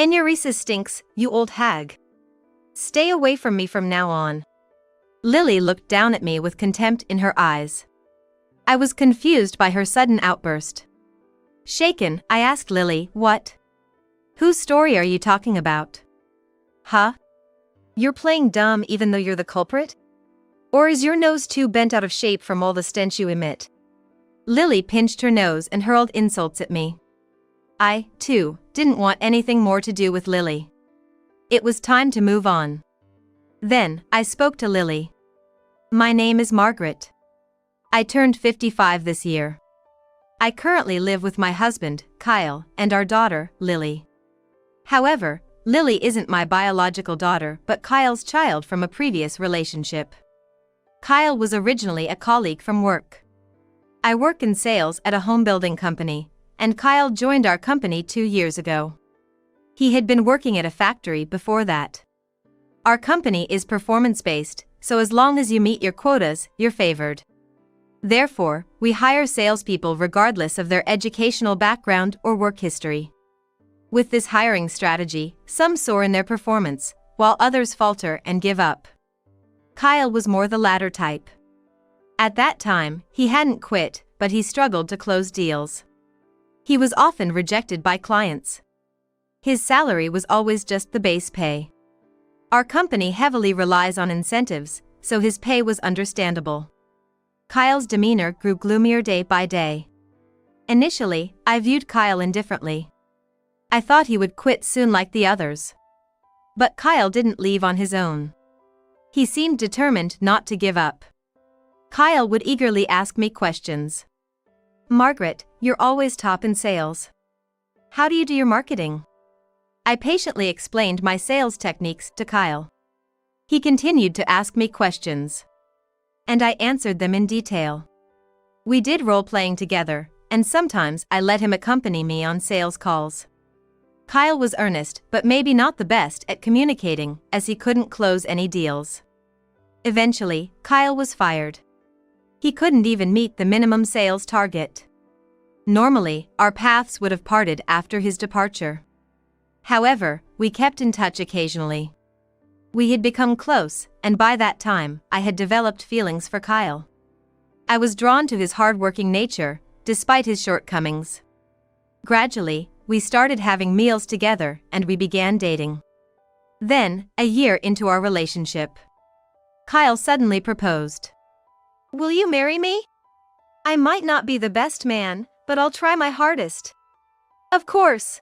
Enuresis stinks, you old hag. Stay away from me from now on. Lily looked down at me with contempt in her eyes. I was confused by her sudden outburst. Shaken, I asked Lily, what? Whose story are you talking about? Huh? You're playing dumb even though you're the culprit? Or is your nose too bent out of shape from all the stench you emit? Lily pinched her nose and hurled insults at me. I, too, didn't want anything more to do with Lily. It was time to move on. Then, I spoke to Lily. My name is Margaret. I turned 55 this year. I currently live with my husband, Kyle, and our daughter, Lily. However, Lily isn't my biological daughter but Kyle's child from a previous relationship. Kyle was originally a colleague from work. I work in sales at a home building company, and Kyle joined our company 2 years ago. He had been working at a factory before that. Our company is performance-based, so as long as you meet your quotas, you're favored. Therefore, we hire salespeople regardless of their educational background or work history. With this hiring strategy, some soar in their performance, while others falter and give up. Kyle was more the latter type. At that time, he hadn't quit, but he struggled to close deals. He was often rejected by clients. His salary was always just the base pay. Our company heavily relies on incentives, so his pay was understandable. Kyle's demeanor grew gloomier day by day. Initially, I viewed Kyle indifferently. I thought he would quit soon like the others. But Kyle didn't leave on his own. He seemed determined not to give up. Kyle would eagerly ask me questions. Margaret, you're always top in sales. How do you do your marketing? I patiently explained my sales techniques to Kyle. He continued to ask me questions. And I answered them in detail. We did role-playing together, and sometimes I let him accompany me on sales calls. Kyle was earnest but maybe not the best at communicating, as he couldn't close any deals. Eventually, Kyle was fired. He couldn't even meet the minimum sales target. Normally, our paths would have parted after his departure. However, we kept in touch occasionally. We had become close, and by that time, I had developed feelings for Kyle. I was drawn to his hard-working nature, despite his shortcomings. Gradually, we started having meals together and we began dating. Then, a year into our relationship, Kyle suddenly proposed. Will you marry me? I might not be the best man, but I'll try my hardest. Of course.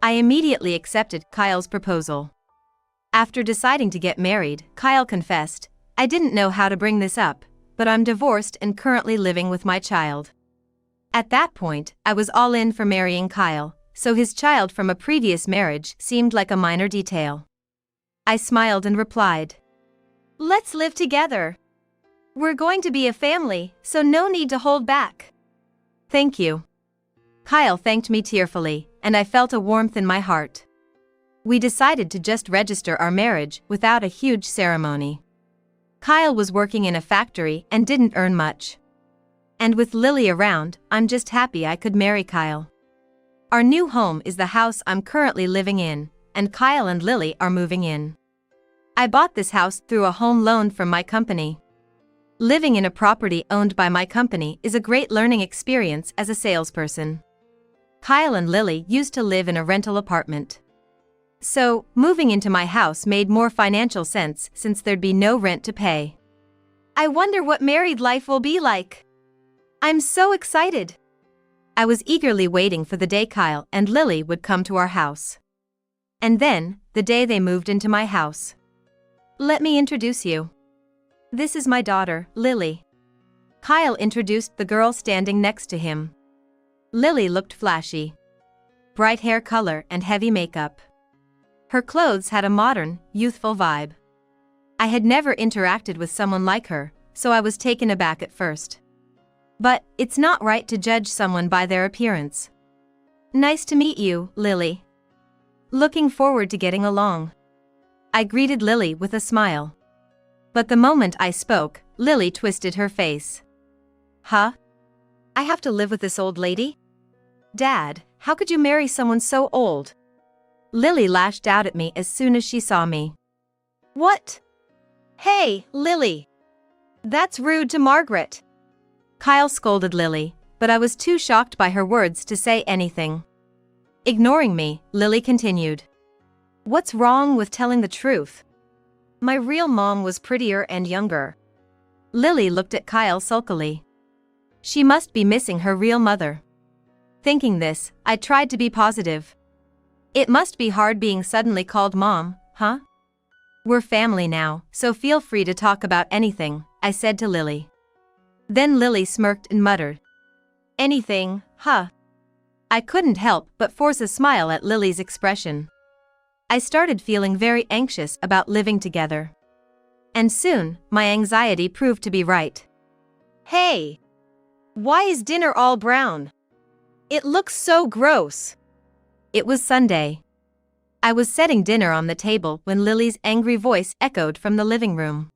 I immediately accepted Kyle's proposal. After deciding to get married, Kyle confessed, I didn't know how to bring this up, but I'm divorced and currently living with my child. At that point, I was all in for marrying Kyle, so his child from a previous marriage seemed like a minor detail. I smiled and replied, let's live together. We're going to be a family, so no need to hold back. Thank you. Kyle thanked me tearfully, and I felt a warmth in my heart. We decided to just register our marriage without a huge ceremony. Kyle was working in a factory and didn't earn much. And with Lily around, I'm just happy I could marry Kyle. Our new home is the house I'm currently living in, and Kyle and Lily are moving in. I bought this house through a home loan from my company. Living in a property owned by my company is a great learning experience as a salesperson. Kyle and Lily used to live in a rental apartment. So, moving into my house made more financial sense since there'd be no rent to pay. I wonder what married life will be like. I'm so excited. I was eagerly waiting for the day Kyle and Lily would come to our house. And then, the day they moved into my house. Let me introduce you. This is my daughter, Lily. Kyle introduced the girl standing next to him. Lily looked flashy. Bright hair color and heavy makeup. Her clothes had a modern, youthful vibe. I had never interacted with someone like her, so I was taken aback at first. But, it's not right to judge someone by their appearance. Nice to meet you, Lily. Looking forward to getting along. I greeted Lily with a smile. But the moment I spoke, Lily twisted her face. Huh? I have to live with this old lady? Dad, how could you marry someone so old? Lily lashed out at me as soon as she saw me. What? Hey, Lily. That's rude to Margaret. Kyle scolded Lily, but I was too shocked by her words to say anything. Ignoring me, Lily continued. What's wrong with telling the truth? My real mom was prettier and younger. Lily looked at Kyle sulkily. She must be missing her real mother. Thinking this, I tried to be positive. It must be hard being suddenly called mom, huh? We're family now, so feel free to talk about anything, I said to Lily. Then Lily smirked and muttered. Anything, huh? I couldn't help but force a smile at Lily's expression. I started feeling very anxious about living together. And soon, my anxiety proved to be right. Hey! Why is dinner all brown? It looks so gross. It was Sunday. I was setting dinner on the table when Lily's angry voice echoed from the living room.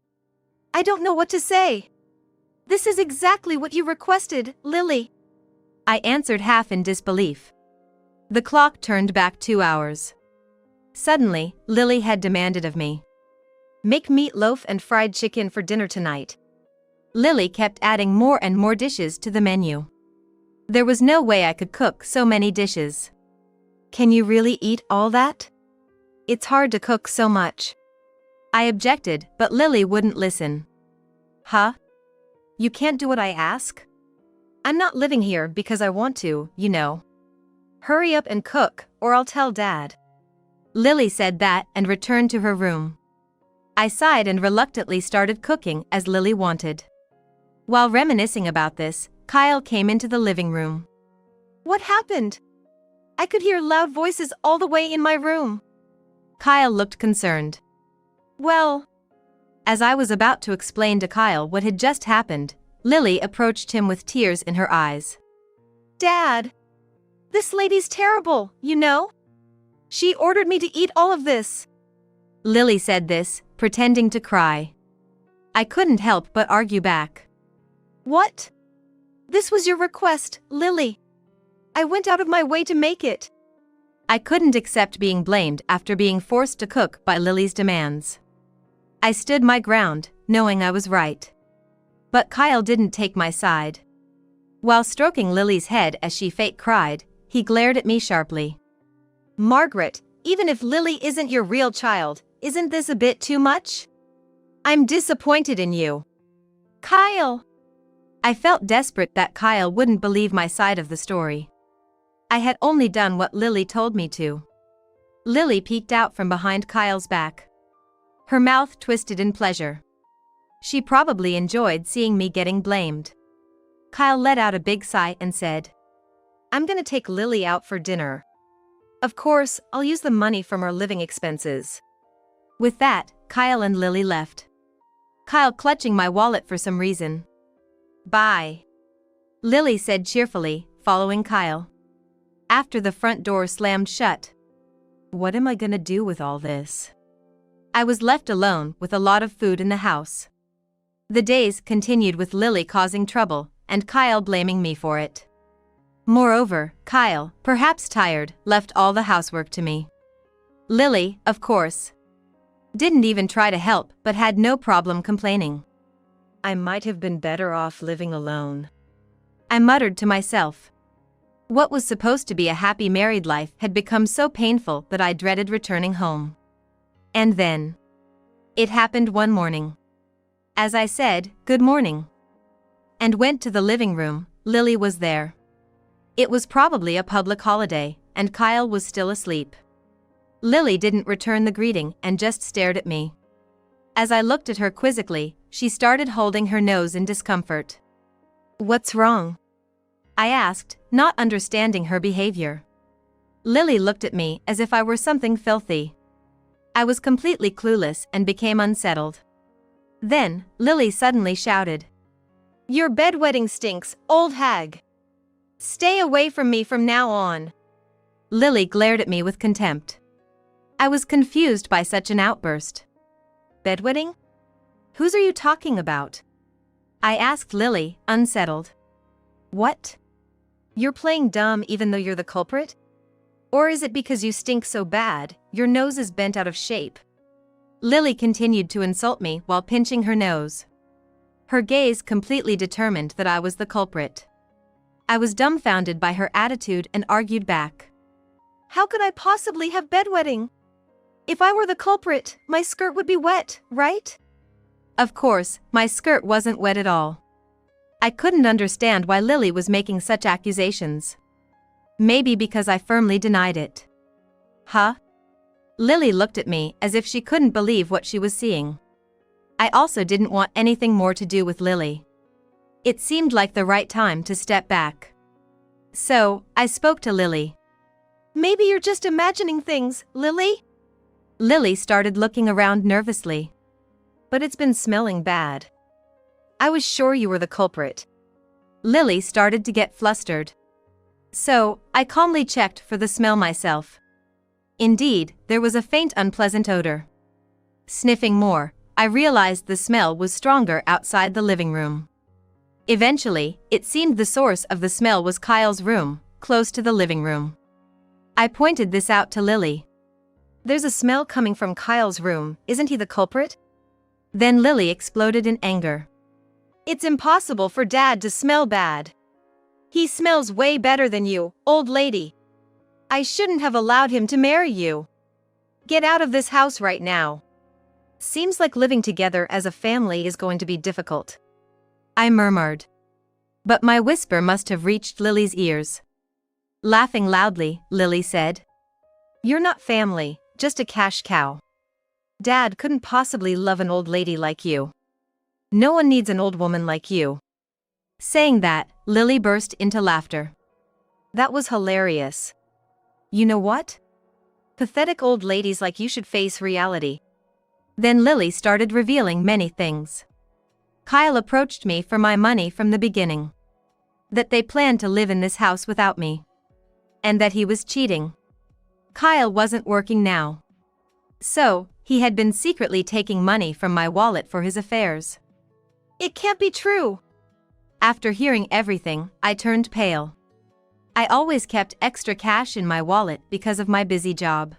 I don't know what to say. This is exactly what you requested, Lily. I answered half in disbelief. The clock turned back 2 hours. Suddenly, Lily had demanded of me. Make meatloaf and fried chicken for dinner tonight. Lily kept adding more and more dishes to the menu. There was no way I could cook so many dishes. Can you really eat all that? It's hard to cook so much. I objected, but Lily wouldn't listen. Huh? You can't do what I ask? I'm not living here because I want to, you know. Hurry up and cook, or I'll tell Dad. Lily said that and returned to her room. I sighed and reluctantly started cooking as Lily wanted. While reminiscing about this, Kyle came into the living room. What happened? I could hear loud voices all the way in my room. Kyle looked concerned. Well, as I was about to explain to Kyle what had just happened, Lily approached him with tears in her eyes. Dad! This lady's terrible, you know? She ordered me to eat all of this. Lily said this, pretending to cry. I couldn't help but argue back. What? This was your request, Lily. I went out of my way to make it. I couldn't accept being blamed after being forced to cook by Lily's demands. I stood my ground, knowing I was right. But Kyle didn't take my side. While stroking Lily's head as she fake cried, he glared at me sharply. Margaret, even if Lily isn't your real child, isn't this a bit too much? I'm disappointed in you. Kyle! I felt desperate that Kyle wouldn't believe my side of the story. I had only done what Lily told me to. Lily peeked out from behind Kyle's back. Her mouth twisted in pleasure. She probably enjoyed seeing me getting blamed. Kyle let out a big sigh and said, I'm gonna take Lily out for dinner. Of course, I'll use the money from our living expenses. With that, Kyle and Lily left. Kyle clutching my wallet for some reason. Bye. Lily said cheerfully, following Kyle. After the front door slammed shut. What am I gonna do with all this? I was left alone with a lot of food in the house. The days continued with Lily causing trouble, and Kyle blaming me for it. Moreover, Kyle, perhaps tired, left all the housework to me. Lily, of course, didn't even try to help but had no problem complaining. I might have been better off living alone. I muttered to myself. What was supposed to be a happy married life had become so painful that I dreaded returning home. And then, it happened one morning. As I said, good morning, and went to the living room, Lily was there. It was probably a public holiday, and Kyle was still asleep. Lily didn't return the greeting and just stared at me. As I looked at her quizzically, she started holding her nose in discomfort. What's wrong? I asked, not understanding her behavior. Lily looked at me as if I were something filthy. I was completely clueless and became unsettled. Then, Lily suddenly shouted. Your bedwetting stinks, old hag. Stay away from me from now on. Lily glared at me with contempt. I was confused by such an outburst. Bedwetting? Whose are you talking about? I asked Lily, unsettled. What? You're playing dumb even though you're the culprit? Or is it because you stink so bad, your nose is bent out of shape? Lily continued to insult me while pinching her nose. Her gaze completely determined that I was the culprit. I was dumbfounded by her attitude and argued back. How could I possibly have bedwetting? If I were the culprit, my skirt would be wet, right? Of course, my skirt wasn't wet at all. I couldn't understand why Lily was making such accusations. Maybe because I firmly denied it. Huh? Lily looked at me as if she couldn't believe what she was seeing. I also didn't want anything more to do with Lily. It seemed like the right time to step back. So, I spoke to Lily. Maybe you're just imagining things, Lily? Lily started looking around nervously. But it's been smelling bad. I was sure you were the culprit. Lily started to get flustered. So, I calmly checked for the smell myself. Indeed, there was a faint unpleasant odor. Sniffing more, I realized the smell was stronger outside the living room. Eventually, it seemed the source of the smell was Kyle's room, close to the living room. I pointed this out to Lily. There's a smell coming from Kyle's room, isn't he the culprit? Then Lily exploded in anger. It's impossible for Dad to smell bad. He smells way better than you, old lady. I shouldn't have allowed him to marry you. Get out of this house right now. Seems like living together as a family is going to be difficult. I murmured. But my whisper must have reached Lily's ears. Laughing loudly, Lily said, "You're not family, just a cash cow. Dad couldn't possibly love an old lady like you. No one needs an old woman like you." Saying that, Lily burst into laughter. That was hilarious. You know what? Pathetic old ladies like you should face reality. Then Lily started revealing many things. Kyle approached me for my money from the beginning. That they planned to live in this house without me. And that he was cheating. Kyle wasn't working now. So, he had been secretly taking money from my wallet for his affairs. It can't be true. After hearing everything, I turned pale. I always kept extra cash in my wallet because of my busy job.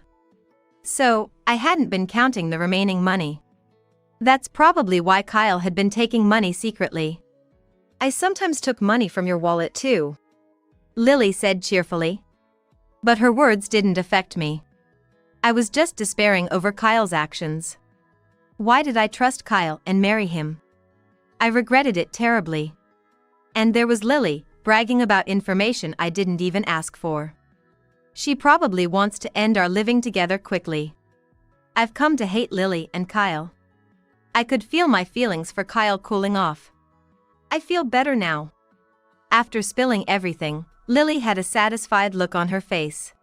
So, I hadn't been counting the remaining money. That's probably why Kyle had been taking money secretly. I sometimes took money from your wallet too, Lily said cheerfully. But her words didn't affect me. I was just despairing over Kyle's actions. Why did I trust Kyle and marry him? I regretted it terribly. And there was Lily, bragging about information I didn't even ask for. She probably wants to end our living together quickly. I've come to hate Lily and Kyle. I could feel my feelings for Kyle cooling off. I feel better now. After spilling everything, Lily had a satisfied look on her face.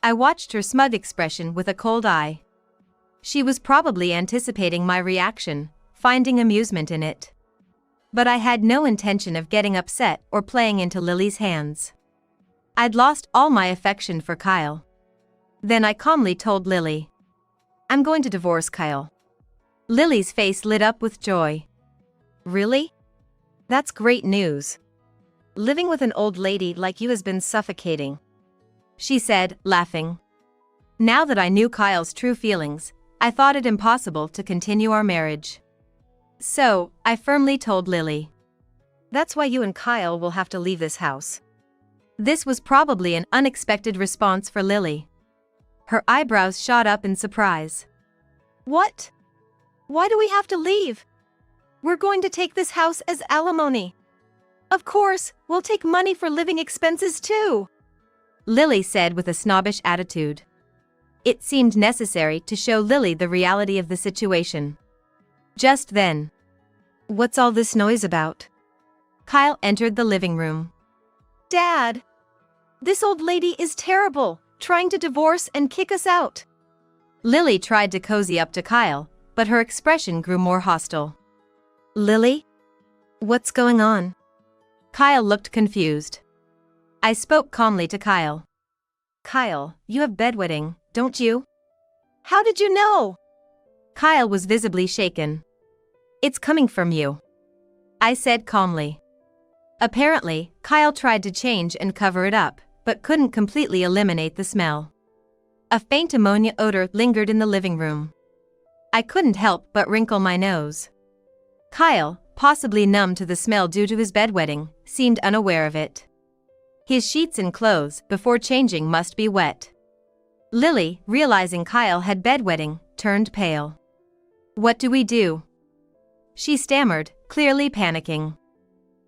I watched her smug expression with a cold eye. She was probably anticipating my reaction, finding amusement in it. But I had no intention of getting upset or playing into Lily's hands. I'd lost all my affection for Kyle. Then I calmly told Lily, "I'm going to divorce Kyle." Lily's face lit up with joy. Really? That's great news. Living with an old lady like you has been suffocating, she said, laughing. Now that I knew Kyle's true feelings, I thought it impossible to continue our marriage. So, I firmly told Lily. That's why you and Kyle will have to leave this house. This was probably an unexpected response for Lily. Her eyebrows shot up in surprise. What? Why do we have to leave? We're going to take this house as alimony. Of course, we'll take money for living expenses too, Lily said with a snobbish attitude. It seemed necessary to show Lily the reality of the situation. Just then. What's all this noise about? Kyle entered the living room. Dad! This old lady is terrible, trying to divorce and kick us out. Lily tried to cozy up to Kyle, but her expression grew more hostile. Lily? What's going on? Kyle looked confused. I spoke calmly to Kyle. Kyle, you have bedwetting, don't you? How did you know? Kyle was visibly shaken. It's coming from you, I said calmly. Apparently, Kyle tried to change and cover it up, but couldn't completely eliminate the smell. A faint ammonia odor lingered in the living room. I couldn't help but wrinkle my nose. Kyle, possibly numb to the smell due to his bedwetting, seemed unaware of it. His sheets and clothes before changing must be wet. Lily, realizing Kyle had bedwetting, turned pale. "What do we do?" she stammered, clearly panicking.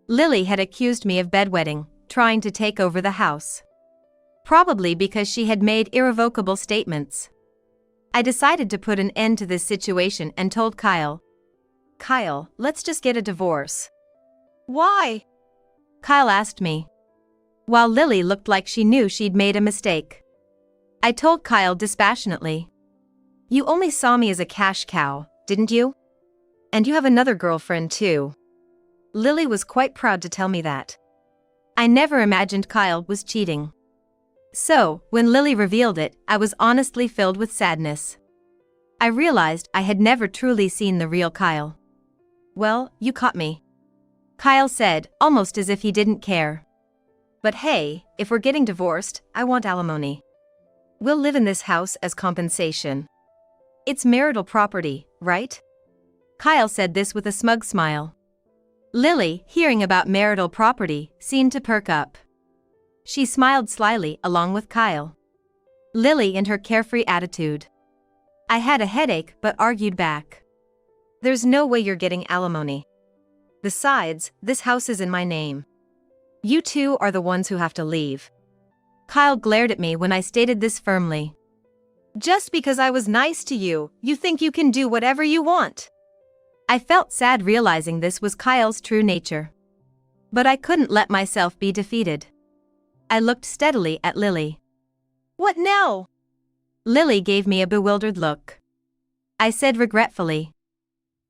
Lily had accused me of bedwetting, trying to take over the house. Probably because she had made irrevocable statements. I decided to put an end to this situation and told Kyle, "Kyle, let's just get a divorce." "Why?" Kyle asked me, while Lily looked like she knew she'd made a mistake. I told Kyle dispassionately, "You only saw me as a cash cow, didn't you? And you have another girlfriend too." Lily was quite proud to tell me that. I never imagined Kyle was cheating. So, when Lily revealed it, I was honestly filled with sadness. I realized I had never truly seen the real Kyle. "Well, you caught me," Kyle said, almost as if he didn't care. "But hey, if we're getting divorced, I want alimony. We'll live in this house as compensation. It's marital property, right?" Kyle said this with a smug smile. Lily, hearing about marital property, seemed to perk up. She smiled slyly along with Kyle. Lily and her carefree attitude. I had a headache but argued back. "There's no way you're getting alimony. Besides, this house is in my name. You two are the ones who have to leave." Kyle glared at me when I stated this firmly. "Just because I was nice to you, you think you can do whatever you want?" I felt sad realizing this was Kyle's true nature. But I couldn't let myself be defeated. I looked steadily at Lily. "What now?" Lily gave me a bewildered look. I said regretfully,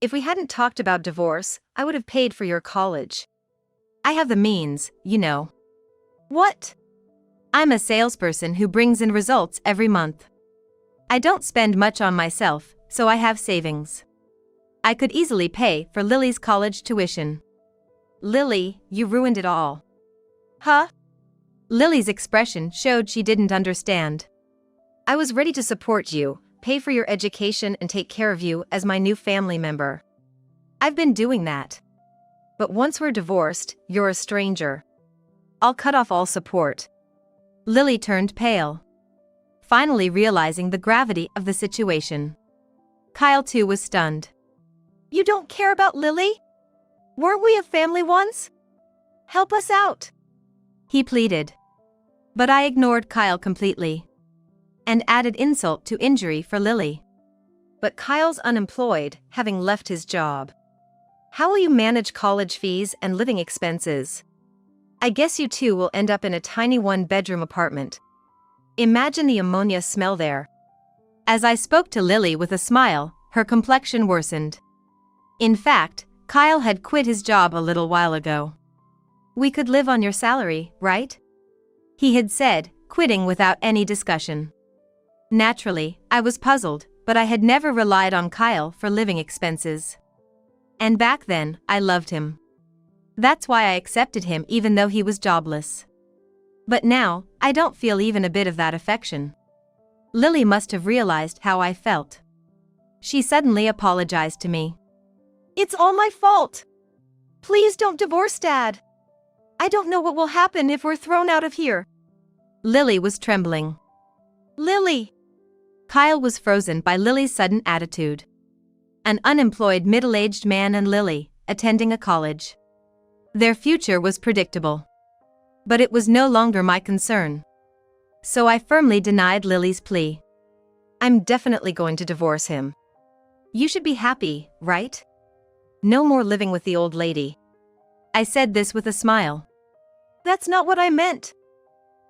"If we hadn't talked about divorce, I would have paid for your college. I have the means, you know." "What?" "I'm a salesperson who brings in results every month. I don't spend much on myself, so I have savings. I could easily pay for Lily's college tuition." "Lily, you ruined it all." "Huh?" Lily's expression showed she didn't understand. "I was ready to support you, pay for your education and take care of you as my new family member. I've been doing that. But once we're divorced, you're a stranger. I'll cut off all support." Lily turned pale, finally realizing the gravity of the situation. Kyle too was stunned. "You don't care about Lily? Weren't we a family once? Help us out," he pleaded. But I ignored Kyle completely and added insult to injury for Lily. "But Kyle's unemployed, having left his job. How will you manage college fees and living expenses? I guess you two will end up in a tiny one-bedroom apartment. Imagine the ammonia smell there." As I spoke to Lily with a smile, her complexion worsened. In fact, Kyle had quit his job a little while ago. "We could live on your salary, right?" he had said, quitting without any discussion. Naturally, I was puzzled, but I had never relied on Kyle for living expenses. And back then, I loved him. That's why I accepted him even though he was jobless. But now, I don't feel even a bit of that affection. Lily must have realized how I felt. She suddenly apologized to me. "It's all my fault. Please don't divorce Dad. I don't know what will happen if we're thrown out of here." Lily was trembling. "Lily!" Kyle was frozen by Lily's sudden attitude. An unemployed middle-aged man and Lily, attending a college. Their future was predictable. But it was no longer my concern. So I firmly denied Lily's plea. "I'm definitely going to divorce him. You should be happy, right? No more living with the old lady." I said this with a smile. "That's not what I meant,"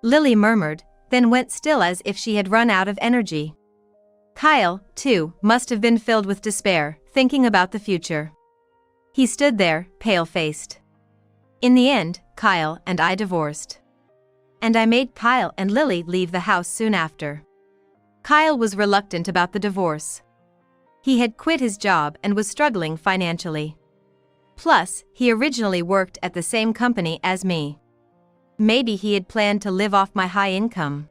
Lily murmured, then went still as if she had run out of energy. Kyle, too, must have been filled with despair, thinking about the future. He stood there, pale-faced. In the end, Kyle and I divorced. And I made Kyle and Lily leave the house soon after. Kyle was reluctant about the divorce. He had quit his job and was struggling financially. Plus, he originally worked at the same company as me. Maybe he had planned to live off my high income.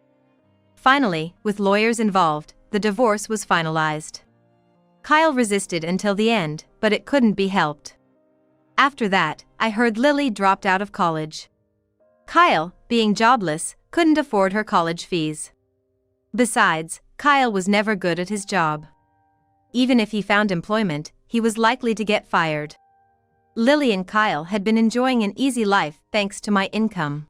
Finally, with lawyers involved, the divorce was finalized. Kyle resisted until the end, but it couldn't be helped. After that, I heard Lily dropped out of college. Kyle, being jobless, couldn't afford her college fees. Besides, Kyle was never good at his job. Even if he found employment, he was likely to get fired. Lily and Kyle had been enjoying an easy life thanks to my income.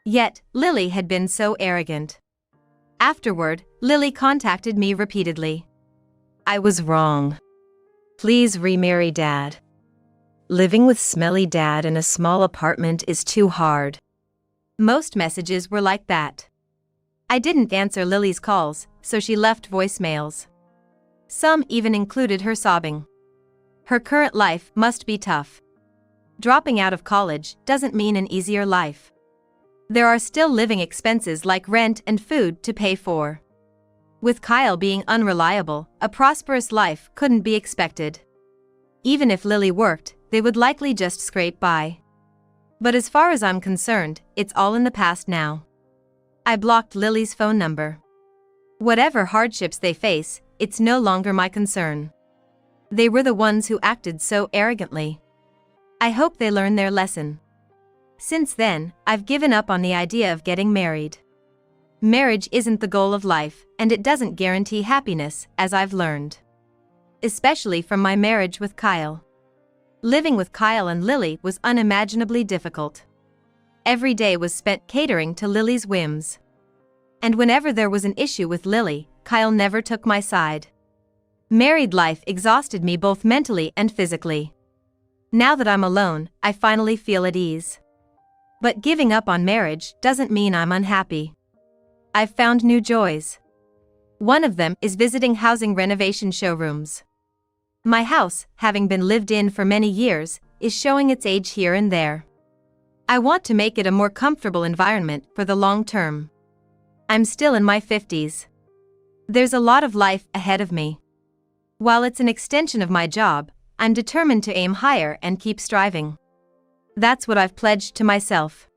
Yet, Lily had been so arrogant. Afterward, Lily contacted me repeatedly. I was wrong. Please remarry Dad. Living with smelly Dad in a small apartment is too hard. Most messages were like that. I didn't answer Lily's calls, so she left voicemails. Some even included her sobbing. Her current life must be tough. Dropping out of college doesn't mean an easier life. There are still living expenses like rent and food to pay for. With Kyle being unreliable, a prosperous life couldn't be expected. Even if Lily worked, they would likely just scrape by. But as far as I'm concerned, it's all in the past now. I blocked Lily's phone number. Whatever hardships they face, it's no longer my concern. They were the ones who acted so arrogantly. I hope they learn their lesson. Since then, I've given up on the idea of getting married. Marriage isn't the goal of life, and it doesn't guarantee happiness, as I've learned. Especially from my marriage with Kyle. Living with Kyle and Lily was unimaginably difficult. Every day was spent catering to Lily's whims. And whenever there was an issue with Lily, Kyle never took my side. Married life exhausted me both mentally and physically. Now that I'm alone, I finally feel at ease. But giving up on marriage doesn't mean I'm unhappy. I've found new joys. One of them is visiting housing renovation showrooms. My house, having been lived in for many years, is showing its age here and there. I want to make it a more comfortable environment for the long term. I'm still in my 50s. There's a lot of life ahead of me. While it's an extension of my job, I'm determined to aim higher and keep striving. That's what I've pledged to myself.